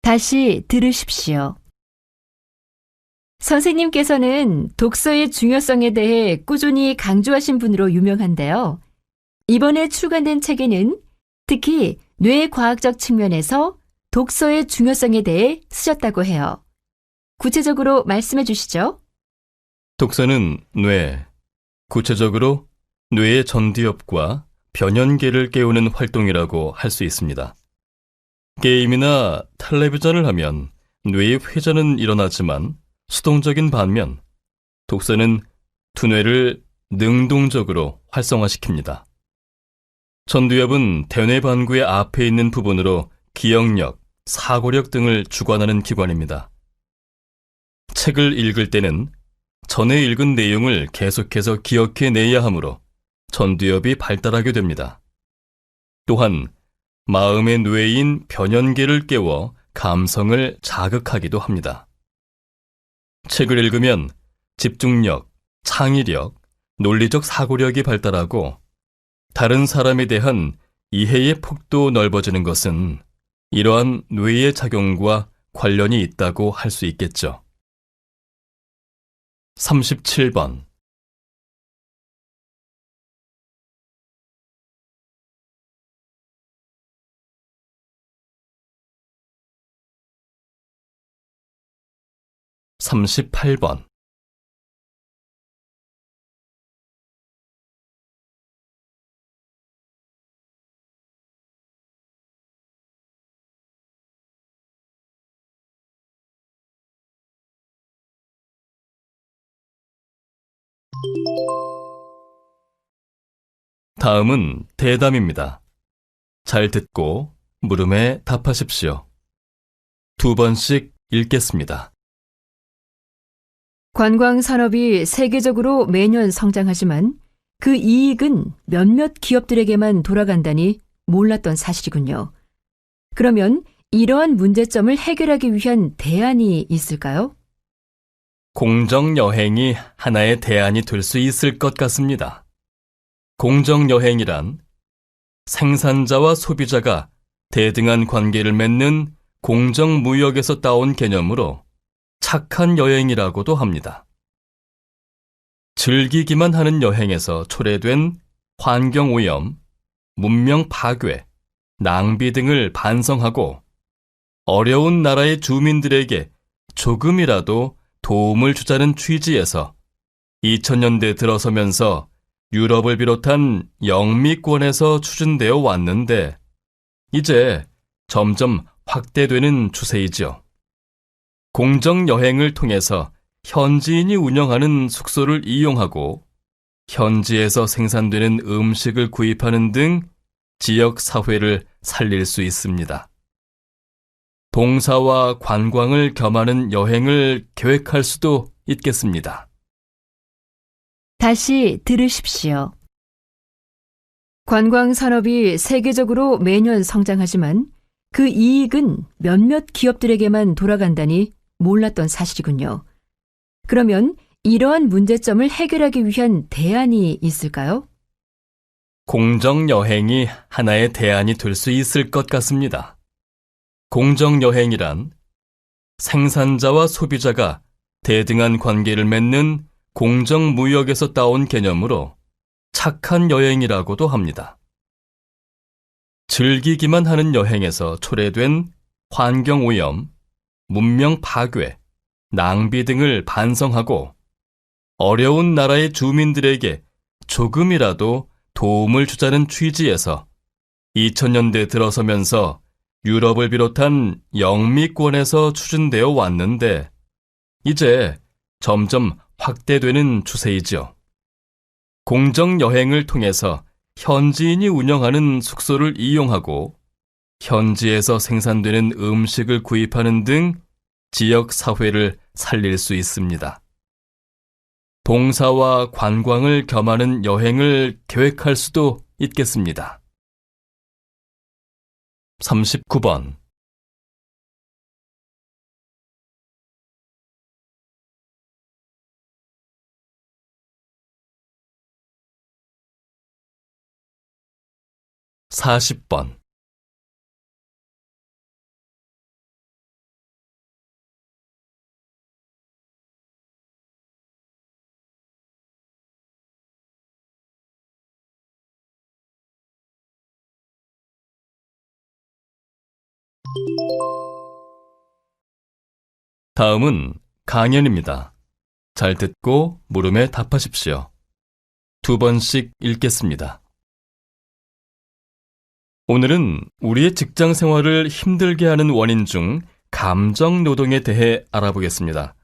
다시 들으십시오. 선생님께서는 독서의 중요성에 대해 꾸준히 강조하신 분으로 유명한데요. 이번에 출간된 책에는 특히 뇌과학적 측면에서 독서의 중요성에 대해 쓰셨다고 해요. 구체적으로 말씀해 주시죠. 독서는 뇌, 구체적으로 뇌의 전두엽과 변연계를 깨우는 활동이라고 할 수 있습니다. 게임이나 텔레비전을 하면 뇌의 회전은 일어나지만 수동적인 반면 독서는 두뇌를 능동적으로 활성화시킵니다. 전두엽은 대뇌 반구의 앞에 있는 부분으로 기억력, 사고력 등을 주관하는 기관입니다. 책을 읽을 때는 전에 읽은 내용을 계속해서 기억해내야 하므로 전두엽이 발달하게 됩니다. 또한 마음의 뇌인 변연계를 깨워 감성을 자극하기도 합니다. 책을 읽으면 집중력, 창의력, 논리적 사고력이 발달하고 다른 사람에 대한 이해의 폭도 넓어지는 것은 이러한 뇌의 작용과 관련이 있다고 할 수 있겠죠. 37번. 38번. '다음은 대담입니다. 잘 듣고 물음에 답하십시오. 2번씩 읽겠습니다. 관광 산업이 세계적으로 매년 성장하지만 그 이익은 몇몇 기업들에게만 돌아간다니 몰랐던 사실이군요. 그러면 이러한 문제점을 해결하기 위한 대안이 있을까요? 공정여행이 하나의 대안이 될 수 있을 것 같습니다. 공정여행이란 생산자와 소비자가 대등한 관계를 맺는 공정무역에서 따온 개념으로 착한 여행이라고도 합니다. 즐기기만 하는 여행에서 초래된 환경오염, 문명 파괴, 낭비 등을 반성하고 어려운 나라의 주민들에게 조금이라도 도움을 주자는 취지에서 2000년대 들어서면서 유럽을 비롯한 영미권에서 추진되어 왔는데 이제 점점 확대되는 추세이지요. 공정여행을 통해서 현지인이 운영하는 숙소를 이용하고 현지에서 생산되는 음식을 구입하는 등 지역 사회를 살릴 수 있습니다. 봉사와 관광을 겸하는 여행을 계획할 수도 있겠습니다. 다시 들으십시오. 관광 산업이 세계적으로 매년 성장하지만 그 이익은 몇몇 기업들에게만 돌아간다니 몰랐던 사실이군요. 그러면 이러한 문제점을 해결하기 위한 대안이 있을까요? 공정여행이 하나의 대안이 될 수 있을 것 같습니다. 공정여행이란 생산자와 소비자가 대등한 관계를 맺는 공정무역에서 따온 개념으로 착한 여행이라고도 합니다. 즐기기만 하는 여행에서 초래된 환경오염, 문명 파괴, 낭비 등을 반성하고 어려운 나라의 주민들에게 조금이라도 도움을 주자는 취지에서 2000년대 들어서면서 유럽을 비롯한 영미권에서 추진되어 왔는데 이제 점점 확대되는 추세이죠. 공정여행을 통해서 현지인이 운영하는 숙소를 이용하고 현지에서 생산되는 음식을 구입하는 등 지역 사회를 살릴 수 있습니다. 봉사와 관광을 겸하는 여행을 계획할 수도 있겠습니다. 39번. (40번) '다음은 강연입니다. 잘 듣고 물음에 답하십시오. 2번씩 읽겠습니다. 오늘은 우리의 직장 생활을 힘들게 하는 원인 중 감정 노동에 대해 알아보겠습니다.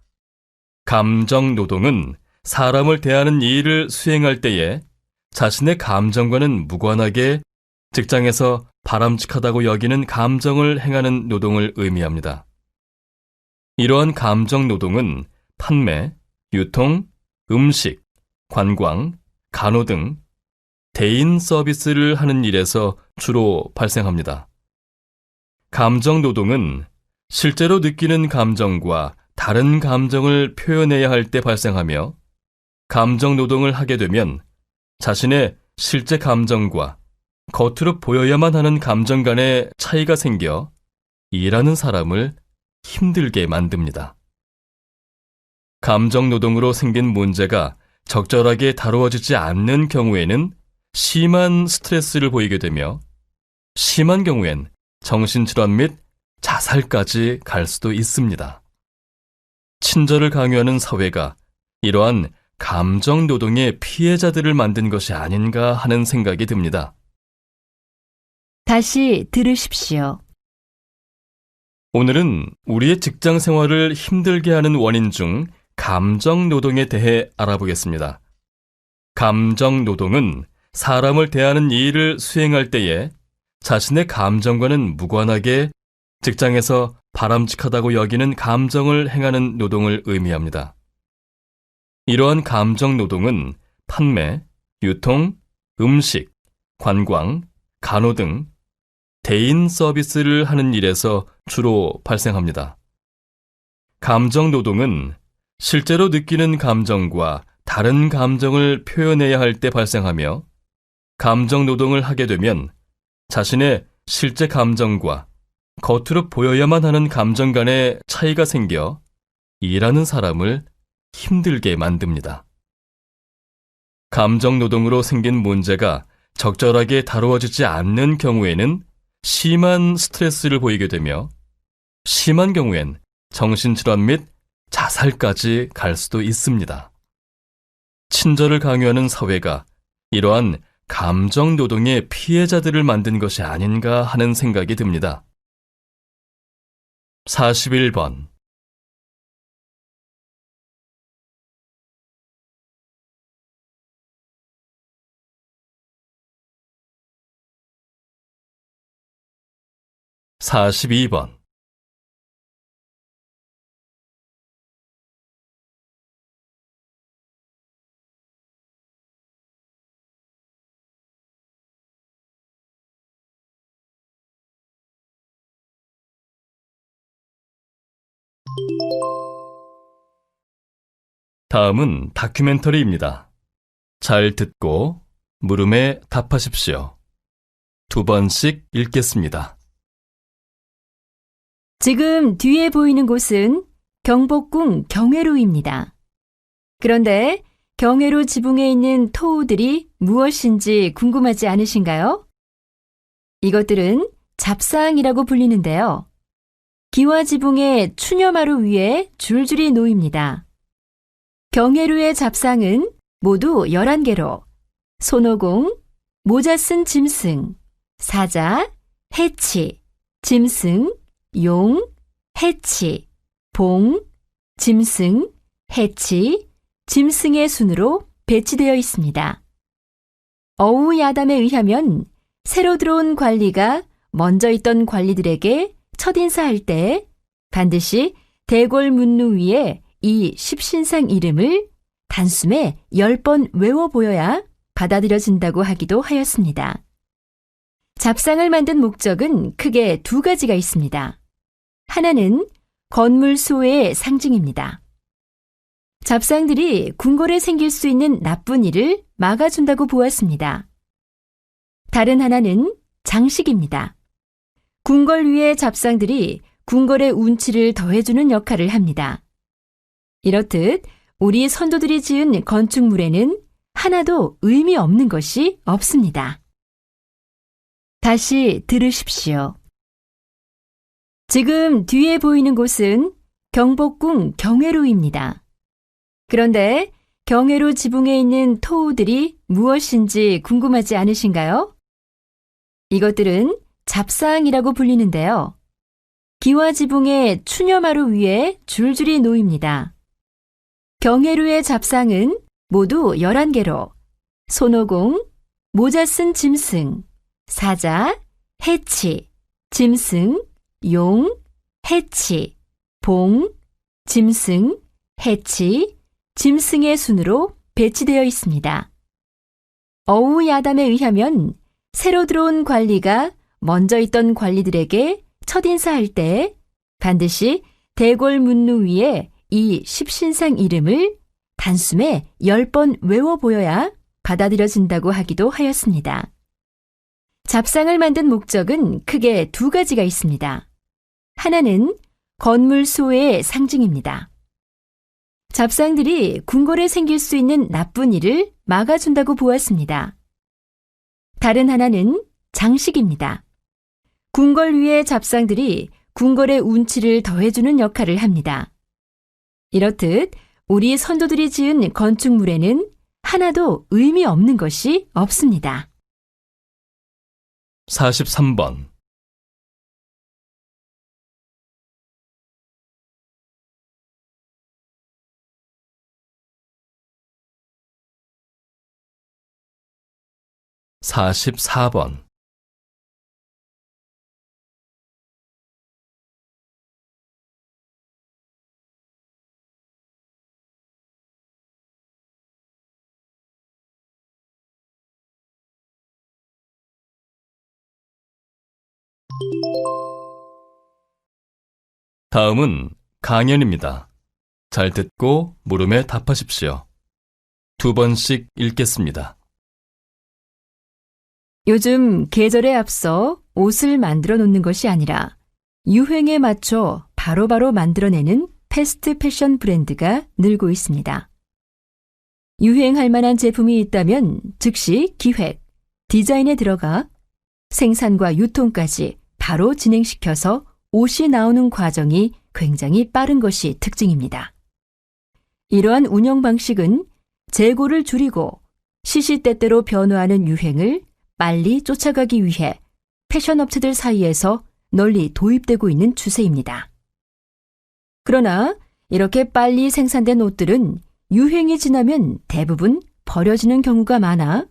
감정 노동은 사람을 대하는 일을 수행할 때에 자신의 감정과는 무관하게 직장에서 바람직하다고 여기는 감정을 행하는 노동을 의미합니다. 이러한 감정 노동은 판매, 유통, 음식, 관광, 간호 등 대인 서비스를 하는 일에서 주로 발생합니다. 감정 노동은 실제로 느끼는 감정과 다른 감정을 표현해야 할 때 발생하며 감정 노동을 하게 되면 자신의 실제 감정과 겉으로 보여야만 하는 감정 간의 차이가 생겨 일하는 사람을 힘들게 만듭니다. 감정 노동으로 생긴 문제가 적절하게 다루어지지 않는 경우에는 심한 스트레스를 보이게 되며 심한 경우엔 정신질환 및 자살까지 갈 수도 있습니다. 친절을 강요하는 사회가 이러한 감정 노동의 피해자들을 만든 것이 아닌가 하는 생각이 듭니다. 다시 들으십시오. 오늘은 우리의 직장 생활을 힘들게 하는 원인 중 감정 노동에 대해 알아보겠습니다. 감정 노동은 사람을 대하는 일을 수행할 때에 자신의 감정과는 무관하게 직장에서 바람직하다고 여기는 감정을 행하는 노동을 의미합니다. 이러한 감정 노동은 판매, 유통, 음식, 관광, 간호 등 대인 서비스를 하는 일에서 주로 발생합니다. 감정 노동은 실제로 느끼는 감정과 다른 감정을 표현해야 할 때 발생하며, 감정 노동을 하게 되면 자신의 실제 감정과 겉으로 보여야만 하는 감정 간의 차이가 생겨 일하는 사람을 힘들게 만듭니다. 감정 노동으로 생긴 문제가 적절하게 다루어지지 않는 경우에는 심한 스트레스를 보이게 되며, 심한 경우엔 정신질환 및 자살까지 갈 수도 있습니다. 친절을 강요하는 사회가 이러한 감정 노동의 피해자들을 만든 것이 아닌가 하는 생각이 듭니다. 41번. (42번) '다음은 다큐멘터리입니다. 잘 듣고 물음에 답하십시오. 2번씩 읽겠습니다. 지금 뒤에 보이는 곳은 경복궁 경회로입니다. 그런데 경회로 지붕에 있는 토우들이 무엇인지 궁금하지 않으신가요? 이것들은 잡상이라고 불리는데요. 기와 지붕의 추녀마루 위에 줄줄이 놓입니다. 경회로의 잡상은 모두 11개로 손오공, 모자 쓴 짐승, 사자, 해치, 짐승, 용, 해치, 봉, 짐승, 해치, 짐승의 순으로 배치되어 있습니다. 어우 야담에 의하면 새로 들어온 관리가 먼저 있던 관리들에게 첫인사할 때 반드시 대궐 문루 위에 이 십신상 이름을 단숨에 10번 외워 보여야 받아들여진다고 하기도 하였습니다. 잡상을 만든 목적은 크게 2가지가 있습니다. 하나는 건물 수호의 상징입니다. 잡상들이 궁궐에 생길 수 있는 나쁜 일을 막아준다고 보았습니다. 다른 하나는 장식입니다. 궁궐 위의 잡상들이 궁궐의 운치를 더해주는 역할을 합니다. 이렇듯 우리 선조들이 지은 건축물에는 하나도 의미 없는 것이 없습니다. 다시 들으십시오. 지금 뒤에 보이는 곳은 경복궁 경회로입니다. 그런데 경회로 지붕에 있는 토우들이 무엇인지 궁금하지 않으신가요? 이것들은 잡상이라고 불리는데요. 기와 지붕의 추녀마루 위에 줄줄이 놓입니다. 경회로의 잡상은 모두 11개로 손오공, 모자 쓴 짐승, 사자, 해치, 짐승, 용, 해치, 봉, 짐승, 해치, 짐승의 순으로 배치되어 있습니다. 어우 야담에 의하면 새로 들어온 관리가 먼저 있던 관리들에게 첫인사할 때 반드시 대궐 문루 위에 이 십신상 이름을 단숨에 10번 외워 보여야 받아들여진다고 하기도 하였습니다. 잡상을 만든 목적은 크게 2가지가 있습니다. 하나는 건물 수호의 상징입니다. 잡상들이 궁궐에 생길 수 있는 나쁜 일을 막아준다고 보았습니다. 다른 하나는 장식입니다. 궁궐 위의 잡상들이 궁궐의 운치를 더해주는 역할을 합니다. 이렇듯 우리 선조들이 지은 건축물에는 하나도 의미 없는 것이 없습니다. 43번. 44번. 다음은 강연입니다. 잘 듣고 물음에 답하십시오. 2번씩 읽겠습니다. 요즘 계절에 앞서 옷을 만들어 놓는 것이 아니라 유행에 맞춰 바로바로 만들어내는 패스트 패션 브랜드가 늘고 있습니다. 유행할 만한 제품이 있다면 즉시 기획, 디자인에 들어가 생산과 유통까지 바로 진행시켜서 옷이 나오는 과정이 굉장히 빠른 것이 특징입니다. 이러한 운영 방식은 재고를 줄이고 시시때때로 변화하는 유행을 빨리 쫓아가기 위해 패션 업체들 사이에서 널리 도입되고 있는 추세입니다. 그러나 이렇게 빨리 생산된 옷들은 유행이 지나면 대부분 버려지는 경우가 많아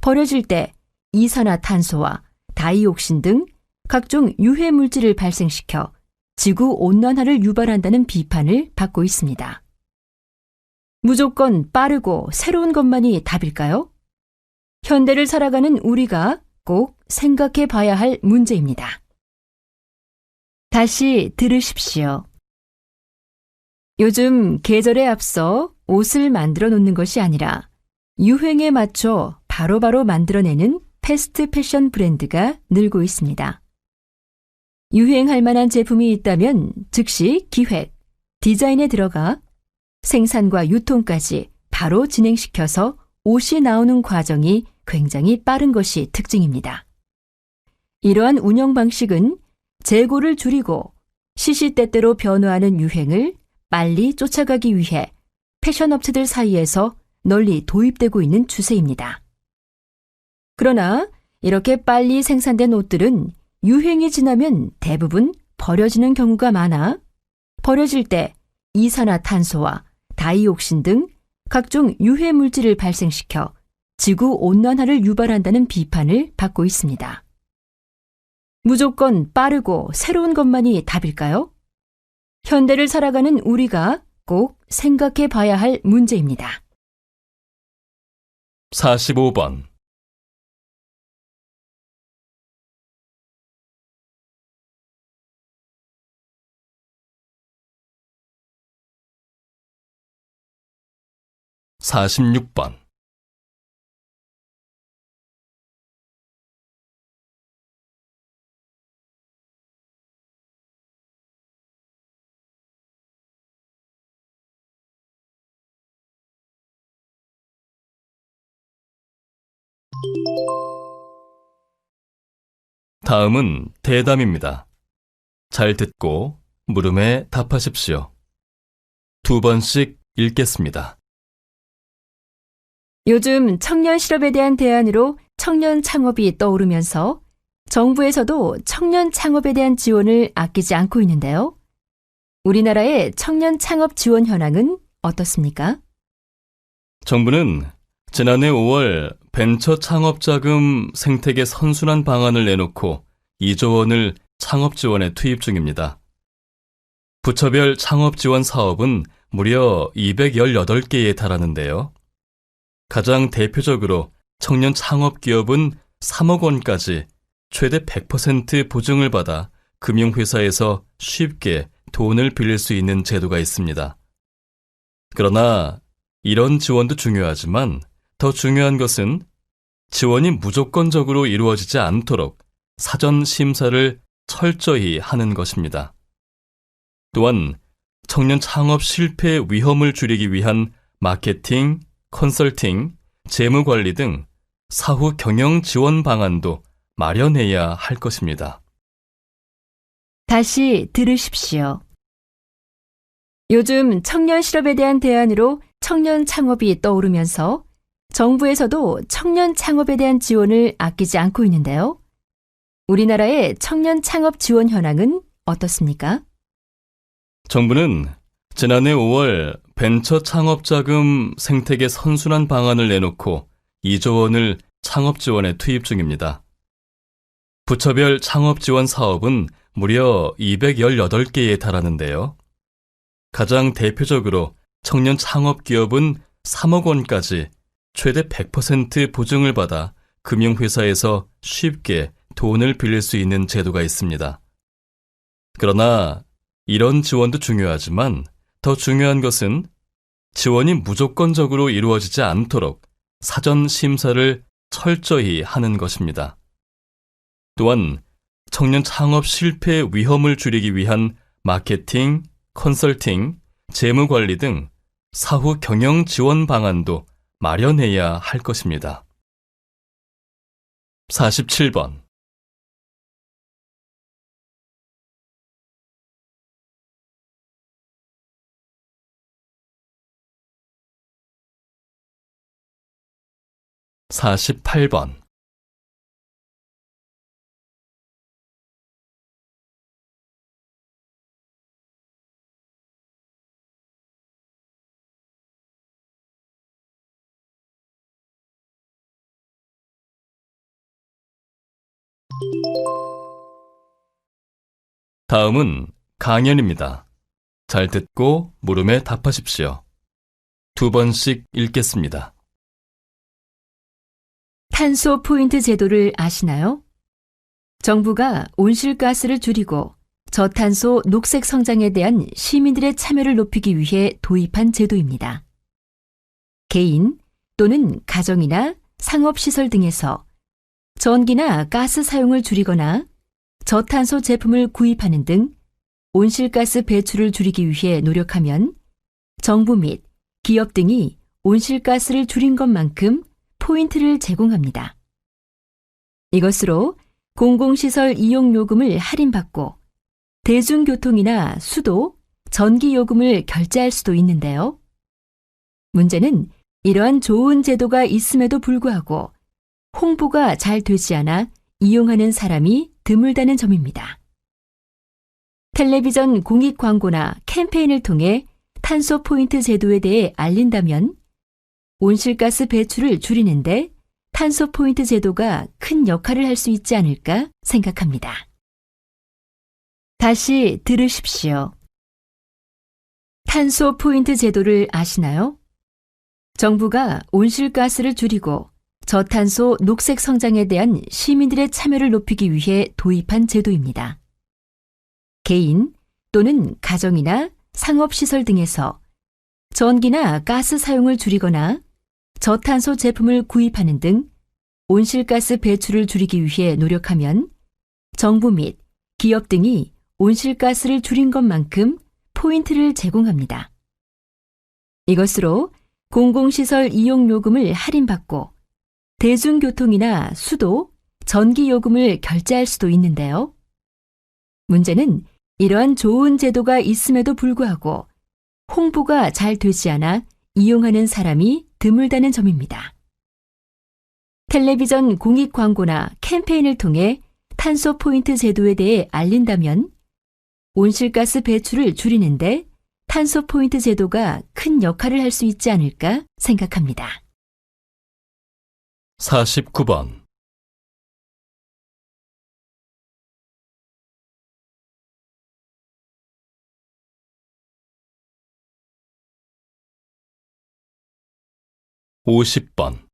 버려질 때 이산화탄소와 다이옥신 등 각종 유해 물질을 발생시켜 지구 온난화를 유발한다는 비판을 받고 있습니다. 무조건 빠르고 새로운 것만이 답일까요? 현대를 살아가는 우리가 꼭 생각해 봐야 할 문제입니다. 다시 들으십시오. 요즘 계절에 앞서 옷을 만들어 놓는 것이 아니라 유행에 맞춰 바로바로 만들어내는 패스트 패션 브랜드가 늘고 있습니다. 유행할 만한 제품이 있다면 즉시 기획, 디자인에 들어가 생산과 유통까지 바로 진행시켜서 옷이 나오는 과정이 굉장히 빠른 것이 특징입니다. 이러한 운영 방식은 재고를 줄이고 시시때때로 변화하는 유행을 빨리 쫓아가기 위해 패션 업체들 사이에서 널리 도입되고 있는 추세입니다. 그러나 이렇게 빨리 생산된 옷들은 유행이 지나면 대부분 버려지는 경우가 많아 버려질 때 이산화탄소와 다이옥신 등 각종 유해 물질을 발생시켜 지구 온난화를 유발한다는 비판을 받고 있습니다. 무조건 빠르고 새로운 것만이 답일까요? 현대를 살아가는 우리가 꼭 생각해 봐야 할 문제입니다. 45번. (46번) 다음은 대담입니다. 잘 듣고 물음에 답하십시오. 2번씩 읽겠습니다. 요즘 청년 실업에 대한 대안으로 청년 창업이 떠오르면서 정부에서도 청년 창업에 대한 지원을 아끼지 않고 있는데요. 우리나라의 청년 창업 지원 현황은 어떻습니까? 정부는 지난해 5월 벤처 창업 자금 생태계 선순환 방안을 내놓고 2조 원을 창업 지원에 투입 중입니다. 부처별 창업 지원 사업은 무려 218개에 달하는데요. 가장 대표적으로 청년 창업 기업은 3억 원까지 최대 100% 보증을 받아 금융회사에서 쉽게 돈을 빌릴 수 있는 제도가 있습니다. 그러나 이런 지원도 중요하지만 더 중요한 것은 지원이 무조건적으로 이루어지지 않도록 사전 심사를 철저히 하는 것입니다. 또한 청년 창업 실패 위험을 줄이기 위한 마케팅, 컨설팅, 재무관리 등 사후 경영 지원 방안도 마련해야 할 것입니다. 다시 들으십시오. 요즘 청년 실업에 대한 대안으로 청년 창업이 떠오르면서 정부에서도 청년 창업에 대한 지원을 아끼지 않고 있는데요. 우리나라의 청년 창업 지원 현황은 어떻습니까? 정부는 지난해 5월 벤처 창업 자금 생태계 선순환 방안을 내놓고 2조 원을 창업 지원에 투입 중입니다. 부처별 창업 지원 사업은 무려 218개에 달하는데요. 가장 대표적으로 청년 창업 기업은 3억 원까지 최대 100% 보증을 받아 금융회사에서 쉽게 돈을 빌릴 수 있는 제도가 있습니다. 그러나 이런 지원도 중요하지만 더 중요한 것은 지원이 무조건적으로 이루어지지 않도록 사전 심사를 철저히 하는 것입니다. 또한 청년 창업 실패의 위험을 줄이기 위한 마케팅, 컨설팅, 재무관리 등 사후 경영 지원 방안도 마련해야 할 것입니다. 47번. (48번) '다음은 강연입니다. 잘 듣고 물음에 답하십시오. 2번씩 읽겠습니다. 탄소 포인트 제도를 아시나요? 정부가 온실가스를 줄이고 저탄소 녹색 성장에 대한 시민들의 참여를 높이기 위해 도입한 제도입니다. 개인 또는 가정이나 상업시설 등에서 전기나 가스 사용을 줄이거나 저탄소 제품을 구입하는 등 온실가스 배출을 줄이기 위해 노력하면 정부 및 기업 등이 온실가스를 줄인 것만큼 포인트를 제공합니다. 이것으로 공공시설 이용요금을 할인받고 대중교통이나 수도, 전기요금을 결제할 수도 있는데요. 문제는 이러한 좋은 제도가 있음에도 불구하고 홍보가 잘 되지 않아 이용하는 사람이 드물다는 점입니다. 텔레비전 공익 광고나 캠페인을 통해 탄소 포인트 제도에 대해 알린다면 온실가스 배출을 줄이는데 탄소 포인트 제도가 큰 역할을 할 수 있지 않을까 생각합니다. 다시 들으십시오. 탄소 포인트 제도를 아시나요? 정부가 온실가스를 줄이고 저탄소 녹색 성장에 대한 시민들의 참여를 높이기 위해 도입한 제도입니다. 개인 또는 가정이나 상업시설 등에서 전기나 가스 사용을 줄이거나 저탄소 제품을 구입하는 등 온실가스 배출을 줄이기 위해 노력하면 정부 및 기업 등이 온실가스를 줄인 것만큼 포인트를 제공합니다. 이것으로 공공시설 이용요금을 할인받고 대중교통이나 수도, 전기요금을 결제할 수도 있는데요. 문제는 이러한 좋은 제도가 있음에도 불구하고 홍보가 잘 되지 않아 이용하는 사람이 드물다는 점입니다. 텔레비전 공익 광고나 캠페인을 통해 탄소 포인트 제도에 대해 알린다면 온실가스 배출을 줄이는데 탄소 포인트 제도가 큰 역할을 할 수 있지 않을까 생각합니다. 49번. (50번)